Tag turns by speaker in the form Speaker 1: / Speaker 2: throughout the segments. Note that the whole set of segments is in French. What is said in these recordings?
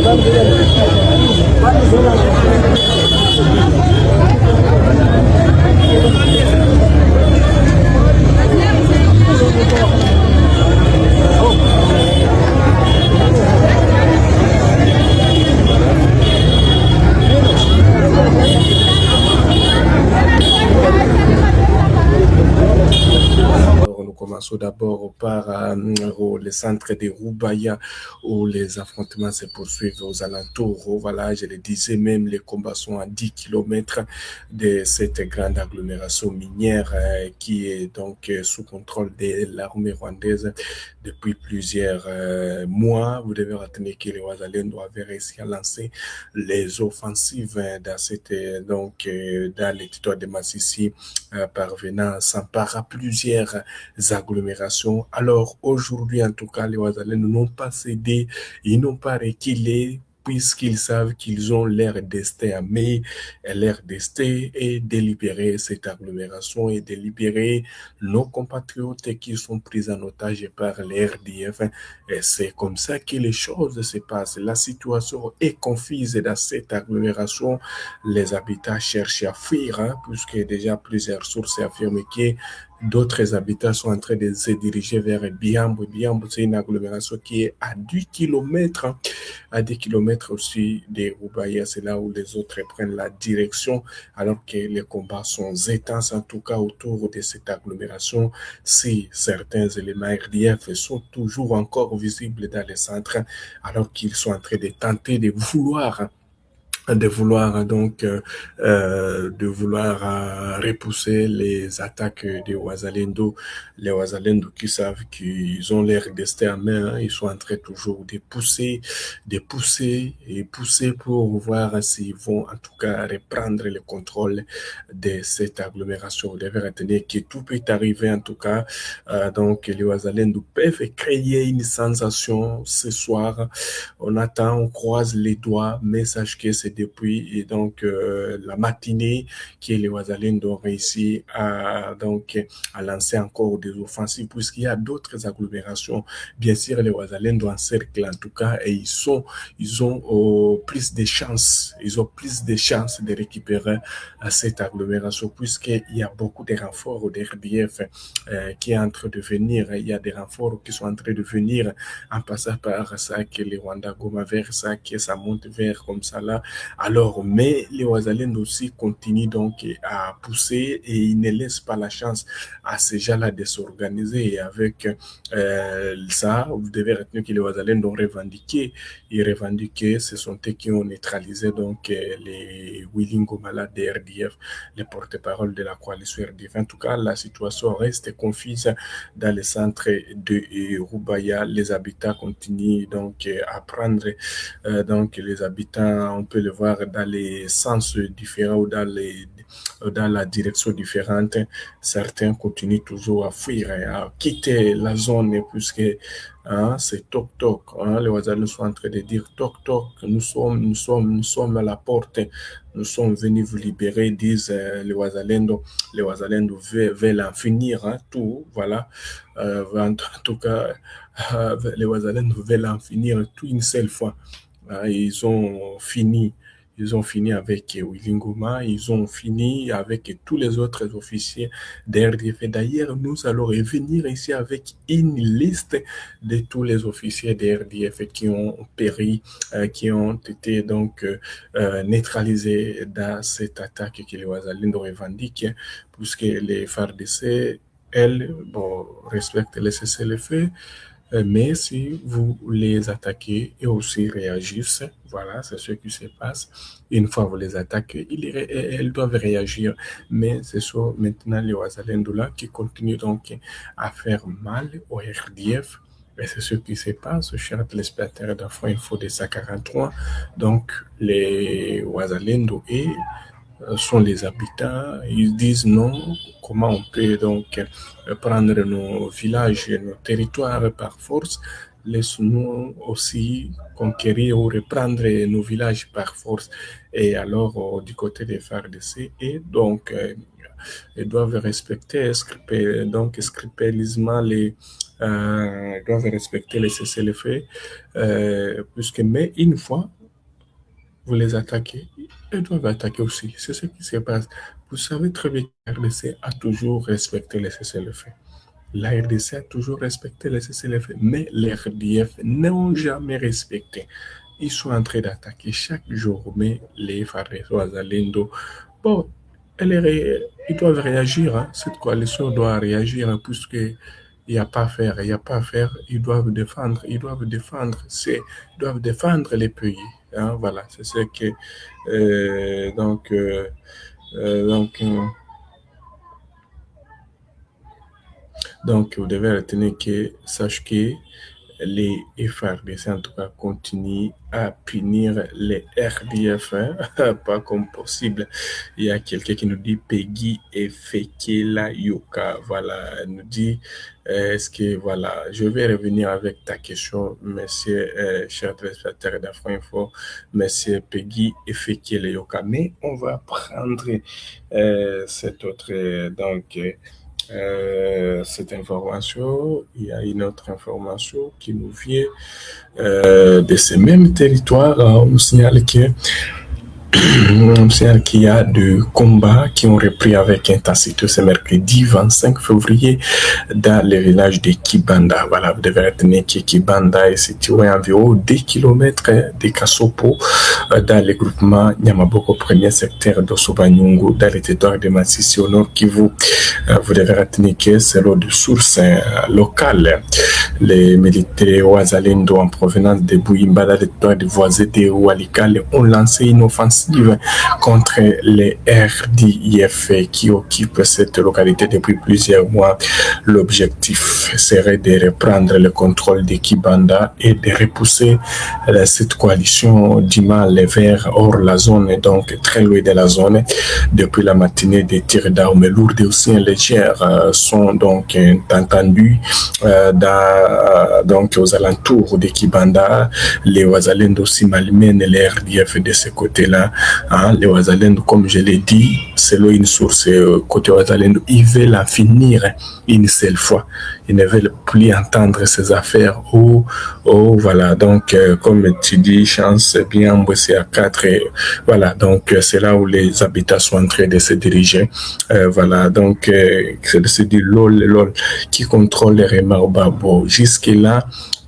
Speaker 1: Nous commençons d'abord par le centre de Roubaïa où les affrontements se poursuivent aux alentours. Voilà, je le disais, même les combats sont à 10 kilomètres de cette grande agglomération minière qui est donc sous contrôle de l'armée rwandaise depuis plusieurs mois. Vous devez retenir que les Ouazalendo avaient réussi à lancer les offensives dans dans les territoires de Massissi, parvenant à s'emparer à plusieurs agglomérations. Alors aujourd'hui, en tout cas, les Ouazalendo n'ont pas cédé, ils n'ont pas reculé, puisqu'ils savent qu'ils ont leur destin à main. Leur destin est de libérer cette agglomération et de libérer nos compatriotes qui sont pris en otage par les RDF. Et c'est comme ça que les choses se passent. La situation est confuse dans cette agglomération. Les habitants cherchent à fuir, puisque déjà plusieurs sources affirment que d'autres habitants sont en train de se diriger vers Biambo. Biambo, c'est une agglomération qui est à 10 kilomètres, à 10 kilomètres aussi de Roubaïa. C'est là où les autres prennent la direction, alors que les combats sont intenses, en tout cas autour de cette agglomération. Si certains éléments RDF sont toujours encore visibles dans les centres, alors qu'ils sont en train de tenter de vouloir repousser les attaques des Ouazalendo. Les Ouazalendo qui savent qu'ils ont leur destin en main, ils sont en train toujours de pousser et pousser pour voir s'ils vont en tout cas reprendre le contrôle de cette agglomération. Vous devez retenir que tout peut arriver en tout cas. Donc les Ouazalendo peuvent créer une sensation ce soir. On attend, on croise les doigts, mais sache que c'est depuis la matinée que les Ouazalendo ont réussi à lancer encore des offensives, puisqu'il y a d'autres agglomérations. Bien sûr, les Ouazalendo encerclent en tout cas, et ils ont plus de chances, de récupérer cette agglomération, puisqu'il y a beaucoup de renforts de RDF qui est en train de venir. Il y a des renforts qui sont en train de venir en passant par ça, que les Rwanda Goma vers ça, que ça monte vers comme ça là. Alors, mais les Ouazalendo aussi continuent donc à pousser et ils ne laissent pas la chance à ces gens-là de s'organiser. Et avec ça, vous devez retenir que les Ouazalendo ont revendiqué. Ils revendiquaient, ce sont eux qui ont neutralisé donc les Willing Gomala de RDF, les porte-parole de la coalition RDF. En tout cas, la situation reste confuse dans le centre de Roubaïa. Les habitants continuent donc à prendre donc les habitants, on peut le voir dans les sens différents ou dans la direction différente. Certains continuent toujours à fuir, à quitter la zone, puisque c'est toc toc. Les Ouazalendo sont en train de dire toc toc, nous sommes à la porte, nous sommes venus vous libérer, disent les Ouazalendo. Les Ouazalendo veulent en finir, tout, voilà. En tout cas, les Ouazalendo veulent en finir tout une seule fois. Ils ont fini. Ils ont fini avec Willingoma, ils ont fini avec tous les autres officiers d'RDF. D'ailleurs, nous allons revenir ici avec une liste de tous les officiers d'RDF qui ont péri, qui ont été donc neutralisés dans cette attaque que les Ouazalendo revendiquent, puisque les FARDC, elles, respectent les cessez-le-feu. Mais si vous les attaquez et aussi réagissent, voilà, c'est ce qui se passe. Une fois vous les attaquez, elles doivent réagir. Mais c'est soit maintenant les Ouazalendo là qui continuent donc à faire mal au RDF. Et c'est ce qui se passe, chers téléspectateurs d'Afro Info de 143. Donc, les Ouazalendo sont les habitants. Ils disent non, comment on peut donc prendre nos villages et nos territoires par force, laisse-nous aussi conquérir ou reprendre nos villages par force. Et alors, du côté des FARDC, et donc, ils doivent respecter scrupuleusement ils doivent respecter les cessez-le-feu, mais une fois vous les attaquez, ils doivent attaquer aussi. C'est ce qui se passe. Vous savez très bien que la RDC a toujours respecté les cessez-le-feu. La RDC a toujours respecté les cessez-le-feu, mais les RDF n'ont jamais respecté. Ils sont en train d'attaquer chaque jour, mais les FARDC, Wazalendo, bon, ils doivent réagir. Hein. Cette coalition doit réagir hein, puisque il n'y a pas à faire, il n'y a pas à faire. Ils doivent défendre, ils doivent défendre les pays. Hein, voilà, c'est ce que donc donc donc vous devez retenir que sache que les FARDC en tout cas continuent à punir les RDF, hein, pas comme possible. Il y a quelqu'un qui nous dit Peggy et Fekela Yoka. Voilà, elle nous dit est-ce que voilà, je vais revenir avec ta question, monsieur, cher téléspectateur d'Afro Info, monsieur Peggy et Fekela Yoka. Mais on va prendre cette autre cette information, il y a une autre information qui nous vient de ces mêmes territoires. On signale qu'il y a des combats qui ont repris avec intensité ce mercredi 25 février dans le village de Kibanda. Voilà, vous devez retenir que Kibanda est situé à environ 2 km de Kasopo dans le groupement Nyamaboko, premier secteur d'Osobanyungu, dans le territoire de Massissi au nord Kivu. Vous devez retenir que c'est l'eau de source locale. Les militaires Wazalendo en provenance de Bouimba, dans le territoire de voisin de Walikale, ont lancé une offensive contre les RDIF qui occupent cette localité depuis plusieurs mois. L'objectif serait de reprendre le contrôle de Kibanda et de repousser cette coalition du mal vers hors la zone, donc très loin de la zone. Depuis la matinée, des tirs d'armes lourdes et aussi légères sont donc entendus donc aux alentours de Kibanda. Les Wazalendo aussi malmènent les RDF de ce côté-là. Hein, les Wazalendo, comme je l'ai dit, selon une source côté Wazalendo, ils veulent en finir une seule fois. Ils ne veulent plus entendre ces affaires. Voilà, donc comme tu dis, chance bien bosser à 4. Voilà, donc c'est là où les habitants sont en train de se diriger. Voilà, donc c'est dit LOL qui contrôle les Remarbabo. Jusque-là,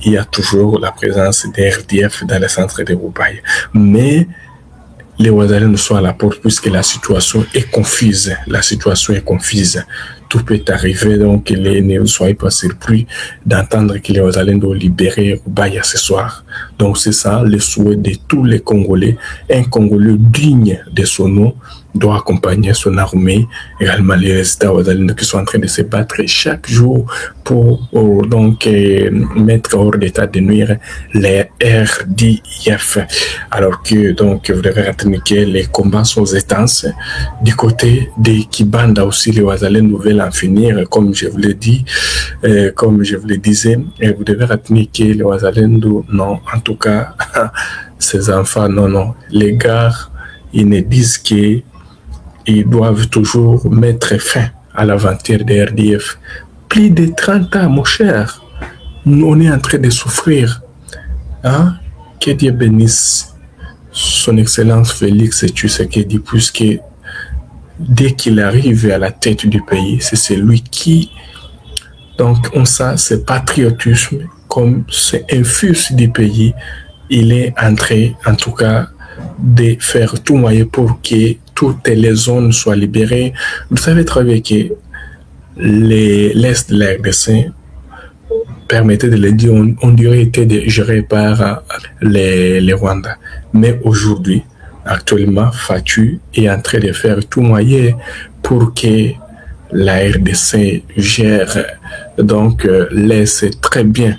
Speaker 1: il y a toujours la présence des RDF dans le centre de Roubaï. Mais les Wazalendo sont à la porte puisque la situation est confuse. Tout peut arriver, donc ne soyez pas surpris d'entendre que les Wazalendo ont libéré Roubaï ce soir. Donc c'est ça le souhait de tous les Congolais. Un Congolais digne de son nom doit accompagner son armée, également les résidents Wazalendo qui sont en train de se battre chaque jour pour donc mettre hors d'état de nuire les RDIF. Alors que donc vous devez retenir que les combats sont intenses. Du côté de Kibanda aussi, les Wazalendo veulent en finir, comme je vous l'ai dit, comme je vous le disais, et vous devez retenir que les Wazalendo, non, en tout cas, ces enfants, non, les gars, ils ne disent qu'ils doivent toujours mettre fin à l'aventure des RDF. Plus de 30 ans, mon cher, on est en train de souffrir. Hein? Que Dieu bénisse son Excellence Félix Tshisekedi, puisque dès qu'il arrive à la tête du pays, c'est celui qui, donc on sait, ce patriotisme, comme c'est infuse du pays, il est en train, en tout cas, de faire tout moyen pour que toutes les zones soient libérées. Vous savez très bien que l'Est de la RDC, permettez de le dire, on dirait été géré par les Rwandais. Mais aujourd'hui, actuellement, Fatu est en train de faire tout moyen pour que la RDC gère donc l'Est très bien.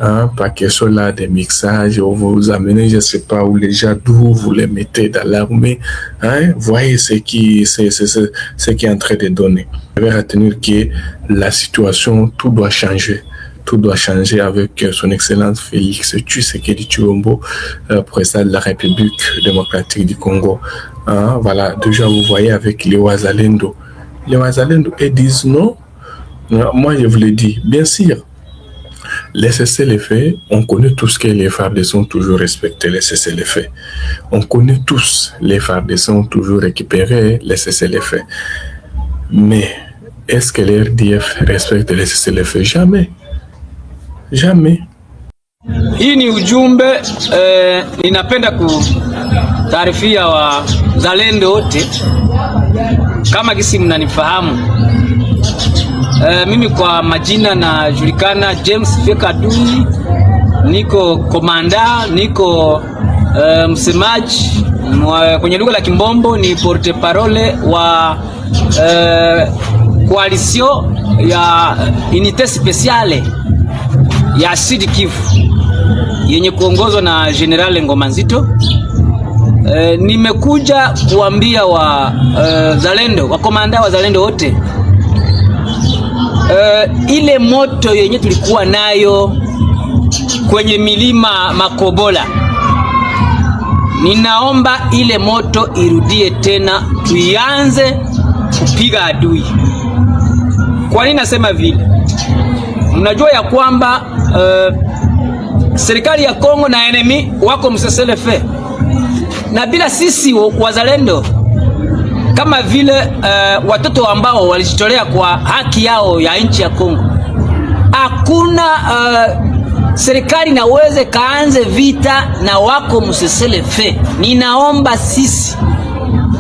Speaker 1: Hein, pas question là des mixages, vous vous amenez, je ne sais pas où les gens d'où vous les mettez dans l'armée. Hein, voyez ce qui est en train de donner. Vous devez retenir que la situation, tout doit changer. Tout doit changer avec son Excellence Félix Tshisekedi Tshilombo, président de la République démocratique du Congo. Hein, voilà, déjà vous voyez avec les Wazalendo. Les Wazalendo, ils disent non. Moi, je vous le dis, bien sûr. Les cessez-le-feu, on connaît tous que les FARDC ont toujours respecté les cessez-le-feu. On connaît tous les FARDC ont toujours récupéré les cessez-le-feu. Mais est-ce que les RDF respectent les cessez-le-feu? Jamais. Jamais.
Speaker 2: Hii ni ujumbe ninapenda kutaarifia wazalendo wote, kama kisi mnanifahamu. Mimi kwa majina najulikana James Feka Adui, niko komanda, niko msemaji kwenye lugha la Kimbombo ni porte parole wa coalition ya unité spéciale ya Sud Kivu yenye kuongozwa na General Ngoma Nzito. Nimekuja kuambia zalendo, wa komanda wa zalendo wote, ile moto yenye tulikuwa nayo kwenye milima Makobola, ninaomba ile moto irudie tena, tuianze kupiga adui. Kwa nini nasema vile? Mnajua ya kwamba serikali ya Kongo na enemy wako mseselefe, na bila sisi wazalendo kama vile watoto ambao walijitolea kwa haki yao ya nchi ya Kongo, hakuna serikali naweze kaanze vita na wako mseselefe. Ninaomba sisi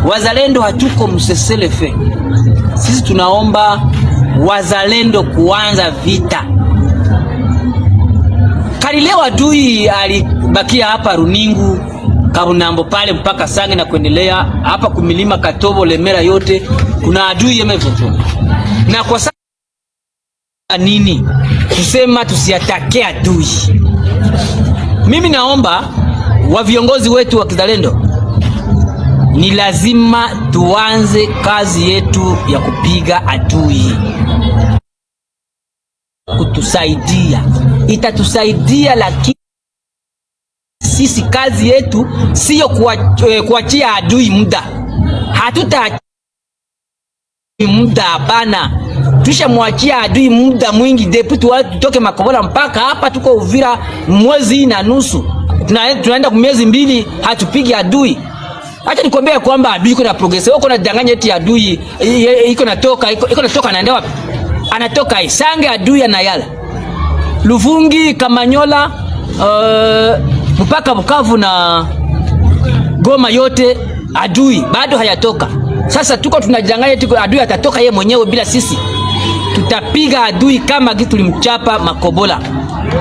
Speaker 2: wazalendo hatuko mseselefe, sisi tunaomba wazalendo kuanza vita. Leo adui alibakia hapa Runingu, Kabunambo pale mpaka Sange na kuendelea hapa kumilima Katobo, Lemera yote kuna adui yemevoto. Na kwa sasa nini kusema tusiatake adui? Mimi naomba wa viongozi wetu wa kizalendo, ni lazima tuanze kazi yetu ya kupiga adui. Kutusaidia, itatusaidia, lakini sisi kazi yetu sio kuachia adui muda. Hatuta muda, hapana. Tushamwachia adui muda mwingi, deputy tutoke Makobola mpaka hapa tuko Uvira mwezi na nusu. Tunaenda miezi 2 hatupigi adui. Acha nikwambie kwamba adui iko na progress. Wewe uko na danganya eti adui iko natoka naenda wapi? Anatoka Isange adui anayala. Luvungi, Kamanyola, mpaka Bukavu na Goma yote adui bado hayatoka. Sasa tuko tunajanganya eti adui atatoka yeye mwenyewe bila sisi. Tutapiga adui kama gisi tulimchapa Makobola.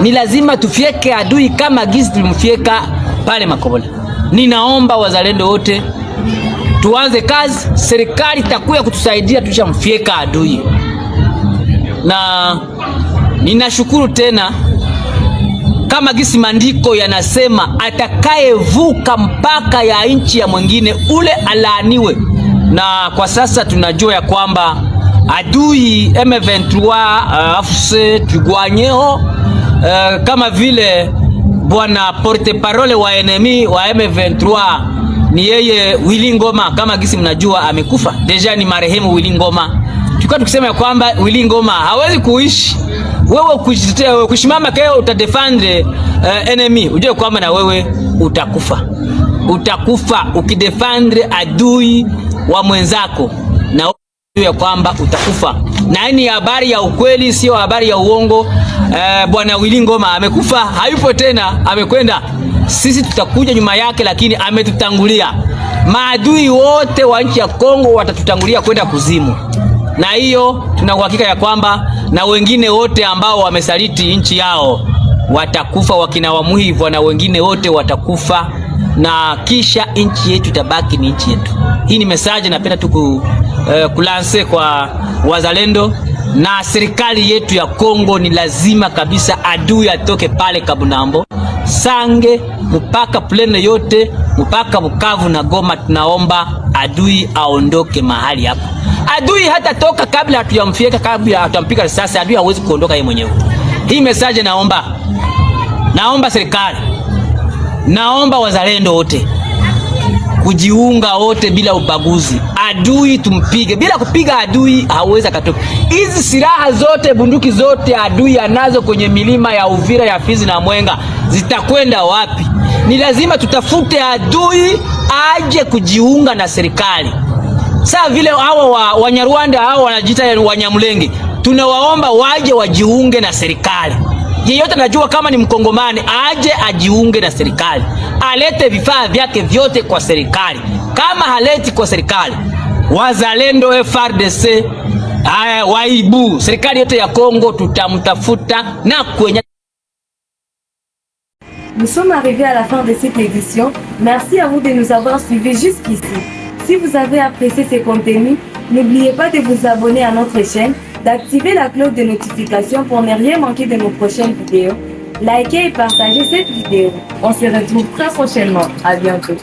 Speaker 2: Ni lazima tufieke adui kama gisi tulimfieka pale Makobola. Ninaomba wazalendo wote tuanze kazi, serikali itakuja kutusaidia tushamfieka adui. Na ninashukuru tena, kama gisi maandiko yanasema atakayevuka mpaka ya nchi ya mwingine ule alaaniwe. Na kwa sasa tunajua ya kwamba adui M23 afuse tugwanyeho, kama vile bwana porte parole wa enemy wa M23 ni yeye Willy Ngoma. Kama gisi mnajua amekufa deja, ni marehemu Willy Ngoma. Tulikuwa tukisema ya kwamba Willy Ngoma hawezi kuishi. Wewe kujitetea, kushimama keo utadefendre enemy, ujue kwamba na wewe utakufa. Utakufa ukidefendre adui wa mwenzako, na ujue kwamba utakufa. Na hii ni habari ya ukweli, sio habari ya uongo. Bwana Willy Ngoma amekufa, hayupo tena, amekwenda. Sisi tutakuja nyuma yake, lakini ametutangulia. Maadui wote wa nchi ya Kongo watatutangulia kwenda kuzimu. Na hiyo tuna uhakika ya kwamba na wengine wote ambao wamesaliti nchi yao watakufa, wakina Wamuhivwa na wengine wote watakufa, na kisha nchi yetu itabaki ni nchi yetu. Hii ni message napenda tu kulanse kwa wazalendo na serikali yetu ya Kongo. Ni lazima kabisa adui atoke pale Kabunambo, Sange, mpaka plene yote, mpaka Bukavu na Goma. Tunaomba adui aondoke mahali hapa. Adui hata toka kabla hatujamfieka, kabla hatutampiga risasi, adui hawezi kuondoka yeye mwenyewe. Hii message naomba serikali, naomba wazalendo wote kujiunga wote bila ubaguzi. Adui tumpige, bila kupiga adui hawezi katoka. Hizi silaha zote, bunduki zote adui anazo kwenye milima ya Uvira, ya Fizi na Mwenga, zitakwenda wapi? Ni lazima tutafute adui aje kujiunga na serikali. Saa vile hawa Wanyarwanda hao wanajiita Wanyamulenge, tunawaomba waje wajiunge na serikali. Yeyote anajua kama ni Mkongomani aje ajiunge na serikali, alete vifaa vyake vyote kwa serikali. Kama haleti kwa serikali, wazalendo, FARDC, waibu, serikali yote ya Kongo tutamtafuta na kwenye.
Speaker 3: Nous sommes arrivés à la fin de cette édition. Merci à vous de nous avoir suivis jusqu'ici. Si vous avez apprécié ces contenus, n'oubliez pas de vous abonner à notre chaîne, d'activer la cloche de notification pour ne rien manquer de nos prochaines vidéos. Likez et partagez cette vidéo. On se retrouve très prochainement. À bientôt.